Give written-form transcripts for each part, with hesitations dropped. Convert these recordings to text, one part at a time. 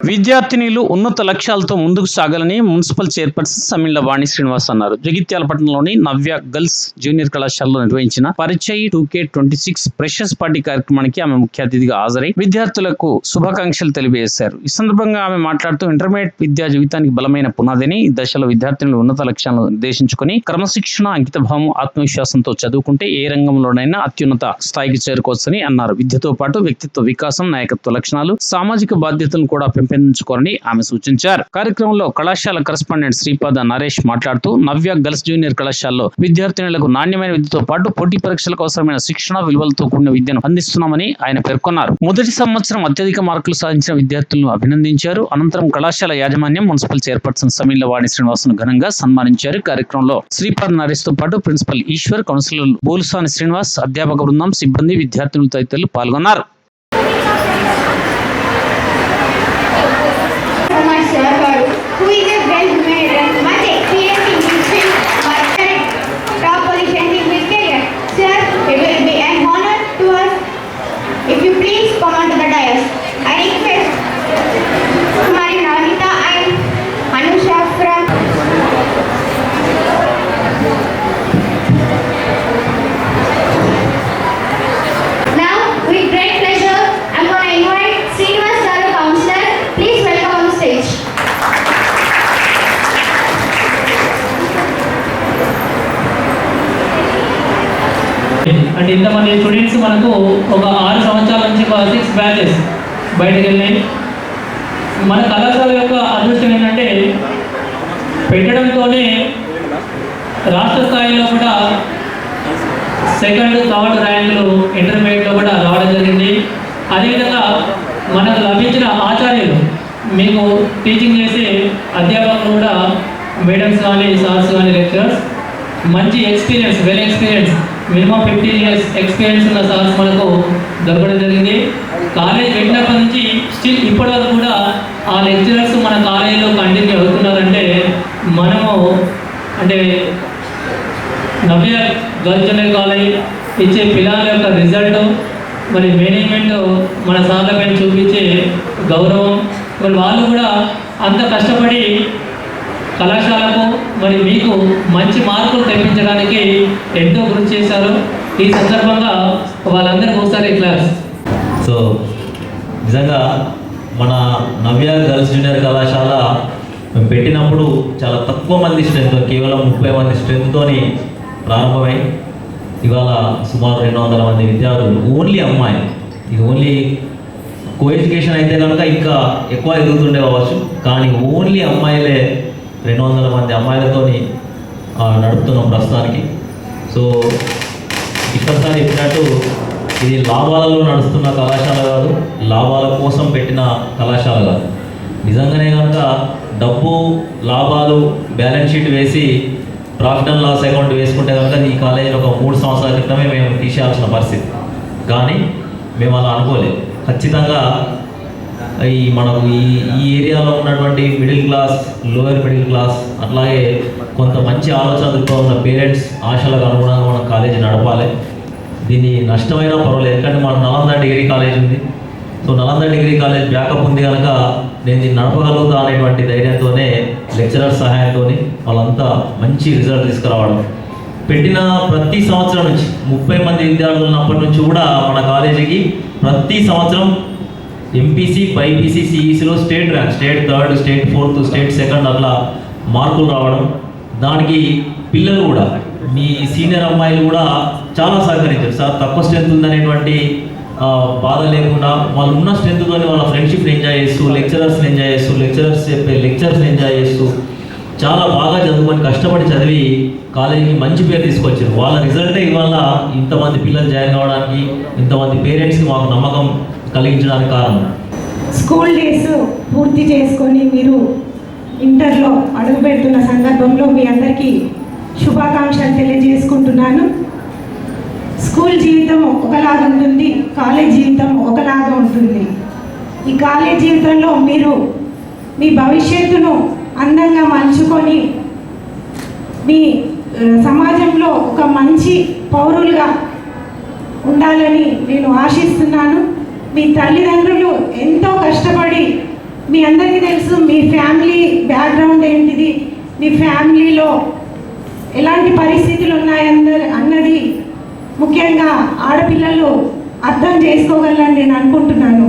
విద్యార్థినులు ఉన్నత లక్ష్యాలతో ముందుకు సాగాలని మున్సిపల్ చైర్పర్సన్ సమిళ్ల వాణి శ్రీనివాస్ అన్నారు. జగిత్యాల పట్టణంలోని నవ్య గర్ల్స్ జూనియర్ కళాశాలలో నిర్వహించిన పరిచయ్ 2K26 ఫ్రెషర్స్ పార్టీ కార్యక్రమానికి ఆమె ముఖ్య అతిథిగా హాజరై విద్యార్థులకు శుభాకాంక్షలు తెలియజేశారు. ఈ సందర్భంగా ఆమె మాట్లాడుతూ ఇంటర్మీడియట్ విద్యా జీవితానికి బలమైన పునాదిని ఈ దశలో విద్యార్థినులు ఉన్నత లక్ష్యాలను నిర్దేశించుకుని క్రమశిక్షణ, అంకితభావం, ఆత్మవిశ్వాసంతో చదువుకుంటే ఏ రంగంలోనైనా అత్యున్నత స్థాయికి చేరుకోవచ్చని అన్నారు. విద్యతో పాటు వ్యక్తిత్వ వికాసం, నాయకత్వ లక్షణాలు, సామాజిక బాధ్యతలను కూడా పెంపొందించుకోవాలని ఆమె సూచించారు. కార్యక్రమంలో కళాశాల కరెస్పాండెంట్ శ్రీపాద నరేష్ మాట్లాడుతూ నవ్య గర్ల్స్ జూనియర్ కళాశాలలో విద్యార్థినులకు నాణ్యమైన విద్యతో పాటు పోటీ పరీక్షలకు అవసరమైన శిక్షణ, విలువలతో కూడిన విద్యను అందిస్తున్నామని ఆయన పేర్కొన్నారు. మొదటి సంవత్సరం అత్యధిక మార్కులు సాధించిన విద్యార్థులను అభినందించారు. అనంతరం కళాశాల యాజమాన్యం మున్సిపల్ చైర్పర్సన్ సమిళ్ల వాణి శ్రీనివాస్ను ఘనంగా సన్మానించారు. కార్యక్రమంలో శ్రీపాద నరేష్ తో పాటు ప్రిన్సిపల్ ఈశ్వర్, కౌన్సిలర్ బోలుసాని శ్రీనివాస్, అధ్యాపక బృందం, సిబ్బంది, విద్యార్థులు తదితరులు పాల్గొన్నారు. అంటే ఇంతమంది స్టూడెంట్స్ మనకు ఒక 6 సంవత్సరాల నుంచి 6 బ్యాచెస్ బయటకు వెళ్ళినాయి. మన కళాశాల యొక్క అదృష్టం ఏంటంటే పెట్టడంతోనే రాష్ట్ర స్థాయిలో కూడా 2nd, 3rd ర్యాంకులు ఇంటర్మీడియట్లో కూడా రావడం జరిగింది. అదేవిధంగా మనకు లభించిన ఆచార్యులు, మీకు టీచింగ్ చేసే అధ్యాపకులు కూడా మేడమ్స్ కానీ, సార్స్ కానీ, లెక్చరర్స్ మంచి experience, well experience, minimum 15 years experience ఉన్న సార్స్ మనకు దొరకడం జరిగింది. కాలేజ్ పెట్టినప్పటి నుంచి స్టిల్ ఇప్పటి వరకు కూడా ఆ లెక్చరర్స్ మన కాలేజీలో కంటిన్యూ అవుతున్నారంటే మనము అంటే నవ్య గర్ల్స్ జూనియర్ కాలేజ్ ఇచ్చే పిల్లల యొక్క రిజల్ట్, మరి మేనేజ్మెంట్ మన సార్ల పైన చూపించే గౌరవం, మరి వాళ్ళు కూడా అంత కష్టపడి కళాశాలకు మరి మీకు మంచి మార్కులు తెప్పించడానికి ఎంతో కృషి చేశారు. ఈ సందర్భంగా వాళ్ళందరికీ ఒకసారి క్లాస్. సో నిజంగా మన నవ్య గర్ల్స్ జూనియర్ కళాశాల మేము పెట్టినప్పుడు చాలా తక్కువ మంది స్ట్రెంత్, కేవలం 30 మంది స్ట్రెంత్తోని ప్రారంభమై ఇవాళ సుమారు 200 మంది విద్యార్థులు, ఓన్లీ అమ్మాయి. ఇది ఓన్లీ కో ఎడ్యుకేషన్ అయితే కనుక ఇంకా ఎక్కువ ఎదుగుతుండే కావచ్చు, కానీ ఓన్లీ అమ్మాయిలే 200 మంది అమ్మాయిలతో నడుపుతున్నాం ప్రస్తుతానికి. సో ఇక్కడసారి చెప్పినట్టు ఇది లాభాలలో నడుస్తున్న కళాశాల కాదు, లాభాల కోసం పెట్టిన కళాశాల కాదు. నిజంగానే కనుక డబ్బు, లాభాలు బ్యాలెన్స్ షీట్ వేసి ప్రాఫిట్ అండ్ లాస్ అకౌంట్ వేసుకుంటే కనుక ఈ కాలేజీలో ఒక 3 సంవత్సరాల క్రితమే మేము తీసేయాల్సిన పరిస్థితి. కానీ మేము అలా అనుకోలేదు. ఖచ్చితంగా మనకు ఈ ఏరియాలో ఉన్నటువంటి middle class, lower middle class, అట్లాగే కొంత మంచి ఆలోచనలతో ఉన్న పేరెంట్స్ ఆశలకు అనుగుణంగా మనం కాలేజీ నడపాలి. దీన్ని నష్టమైనా పర్వాలేదు, ఎందుకంటే మనకు నలంద డిగ్రీ కాలేజ్ ఉంది. So Nalanda degree college backup ఉంది కనుక నేను దీన్ని నడపగలుగుతా అనేటువంటి ధైర్యంతోనే లెక్చరర్ సహాయంతో వాళ్ళంతా మంచి రిజల్ట్ తీసుకురావడం. పెట్టిన ప్రతి సంవత్సరం నుంచి 30 మంది విద్యార్థులు ఉన్నప్పటి నుంచి కూడా మన కాలేజీకి ప్రతి సంవత్సరం ఎంపీసీ, బైపీసీ, సిఈసీలో state rank, state 3rd, state 4th, state 2nd అట్లా మార్కులు రావడం. దానికి పిల్లలు కూడా, మీ సీనియర్ అమ్మాయిలు కూడా చాలా సహకరించారు. సార్ తక్కువ స్ట్రెంత్ ఉందనేటువంటి బాధ లేకుండా వాళ్ళు ఉన్న స్ట్రెంత్తో వాళ్ళ ఫ్రెండ్షిప్ని ఎంజాయ్ చేస్తూ, లెక్చరర్స్ని ఎంజాయ్ చేస్తూ, లెక్చరర్స్ చెప్పే లెక్చర్స్ని ఎంజాయ్ చేస్తూ చాలా బాగా చదువుకొని కష్టపడి చదివి కాలేజీకి మంచి పేరు తీసుకొచ్చారు. వాళ్ళ రిజల్టే ఇవాళ ఇంతమంది పిల్లలు జాయిన్ అవ్వడానికి, ఇంతమంది పేరెంట్స్కి మాకు నమ్మకం కలిగించడానికి కారణం. స్కూల్ డేస్ పూర్తి చేసుకొని మీరు ఇంటర్లో అడుగు పెడుతున్న సందర్భంలో మీ అందరికీ శుభాకాంక్షలు తెలియజేసుకుంటున్నాను. స్కూల్ జీవితం ఒకలాగా ఉంటుంది, కాలేజ్ జీవితం ఒకలాగా ఉంటుంది. ఈ కాలేజ్ జీవితంలో మీరు మీ భవిష్యత్తును అందంగా మలుచుకొని మీ సమాజంలో ఒక మంచి పౌరులుగా ఉండాలని నేను ఆశిస్తున్నాను. మీ తల్లిదండ్రులు ఎంతో కష్టపడి మీ అందరికీ తెలుసు మీ ఫ్యామిలీ బ్యాక్గ్రౌండ్ ఏంటిది, మీ ఫ్యామిలీలో ఎలాంటి పరిస్థితులు అన్నది ముఖ్యంగా ఆడపిల్లలు అర్థం చేసుకోగలరని నేను అనుకుంటున్నాను.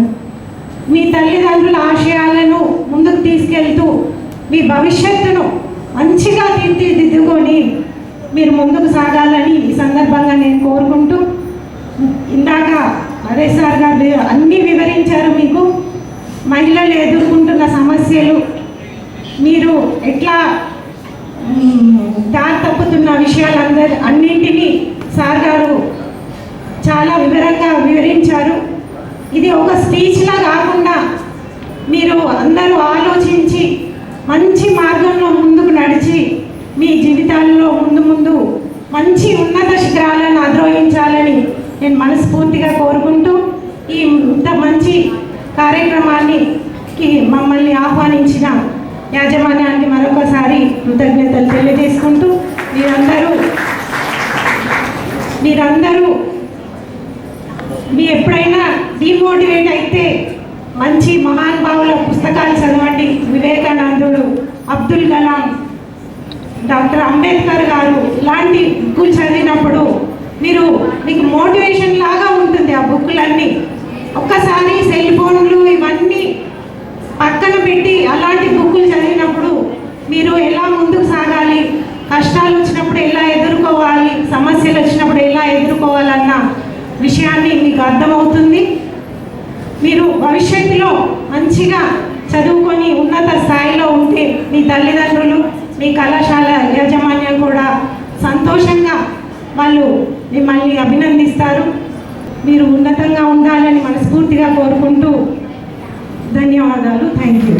మీ తల్లిదండ్రుల ఆశయాలను ముందుకు తీసుకెళ్తూ మీ భవిష్యత్తును మంచిగా తీర్చిదిద్దుకొని మీరు ముందుకు సాగాలని ఈ సందర్భంగా నేను కోరుకుంటూ, ఇందాక నరేష్ సార్ గారు అన్నీ వివరించారు. మీకు మహిళలు ఎదుర్కొంటున్న సమస్యలు, మీరు ఎట్లా దారి తప్పుతున్న అన్నింటినీ సార్ గారు చాలా వివరంగా వివరించారు. ఇది ఒక స్పీచ్లా కాకుండా మీరు అందరూ ఆలోచించి మంచి మార్గంలో ముందుకు నడిచి మీ జీవితాల్లో ముందు మంచి ఉన్నత శిఖరాలను అధిరోహించాలని నేను మనస్ఫూర్తిగా కోరుకుంటూ, ఈ ఇంత మంచి కార్యక్రమానికి మమ్మల్ని ఆహ్వానించిన యాజమాన్యానికి మరొకసారి కృతజ్ఞతలు తెలియజేసుకుంటూ, మీరందరూ ఎప్పుడైనా డిమోటివేట్ అయితే మంచి మహానుభావుల పుస్తకాలు చదవండి. వివేకానందుడు, అబ్దుల్ కలాం, డాక్టర్ అంబేద్కర్ గారు ఇలాంటి బుక్కులు చదివినప్పుడు మీకు మోటివేషన్ లాగా ఉంటుంది. ఆ బుక్కులన్నీ ఒక్కసారి సెల్ ఫోన్లు ఇవన్నీ పక్కన పెట్టి అలాంటి బుక్కులు చదివినప్పుడు మీరు ఎలా ముందుకు సాగాలి, కష్టాలు వచ్చినప్పుడు ఎలా ఎదుర్కోవాలి, సమస్యలు వచ్చినప్పుడు ఎలా ఎదుర్కోవాలన్న విషయాన్ని మీకు అర్థమవుతుంది. మీరు భవిష్యత్తులో మంచిగా చదువుకొని ఉన్నత స్థాయిలో ఉంటే మీ తల్లిదండ్రులు, మీ కళాశాల యాజమాన్యం కూడా సంతోషంగా వాళ్ళు మిమ్మల్ని అభినందిస్తారు. మీరు ఉన్నతంగా ఉండాలని మనస్ఫూర్తిగా కోరుకుంటూ ధన్యవాదాలు. Thank you.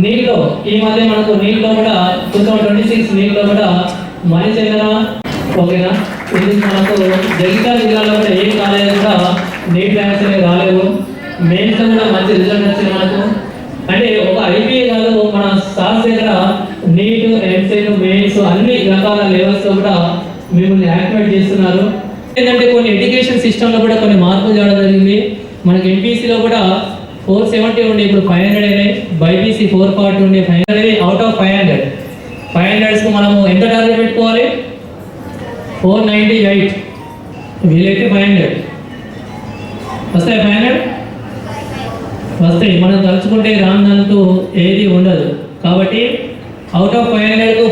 నీళ్ళలో ఈ మధ్య మనకు నీళ్ళలో కూడా 2026 నీళ్ళలో కూడా మణిచందన ఓకేనా, ఇది మనకు జగిత్యాల జిల్లాలో కూడా ఏ కాలేజ్ కూడా నీట్ ర్యాంక్స్ అనేవి రాలేవు. మెయిన్స్ కూడా మంచి రిజల్ట్ వచ్చింది మనకు. అంటే ఒక ఐపీఏ కాదు, మన స్టాఫ్ దగ్గర నీట్, ఎంసెట్, మెయిన్స్ అన్ని రకాల లెవెల్స్లో కూడా మిమ్మల్ని యాక్టివేట్ చేస్తున్నారు. ఏంటంటే కొన్ని ఎడ్యుకేషన్ సిస్టంలో కూడా కొన్ని మార్పులు చేయడం జరిగింది. మనకి ఎంపీసీలో కూడా 470 ఉండే ఇప్పుడు 500 అయినాయి. బైపీసీ 440 ఉండే 500 అవుట్ ఆఫ్ 500. 500కు మనము ఎంత టార్గెట్ పెట్టుకోవాలి? 498. వీలైతే 500 వస్తాయి. 500 వస్తాయి. మనం తలుచుకుంటే రానంటూ ఏది ఉండదు. కాబట్టి అవుట్ ఆఫ్ 500కు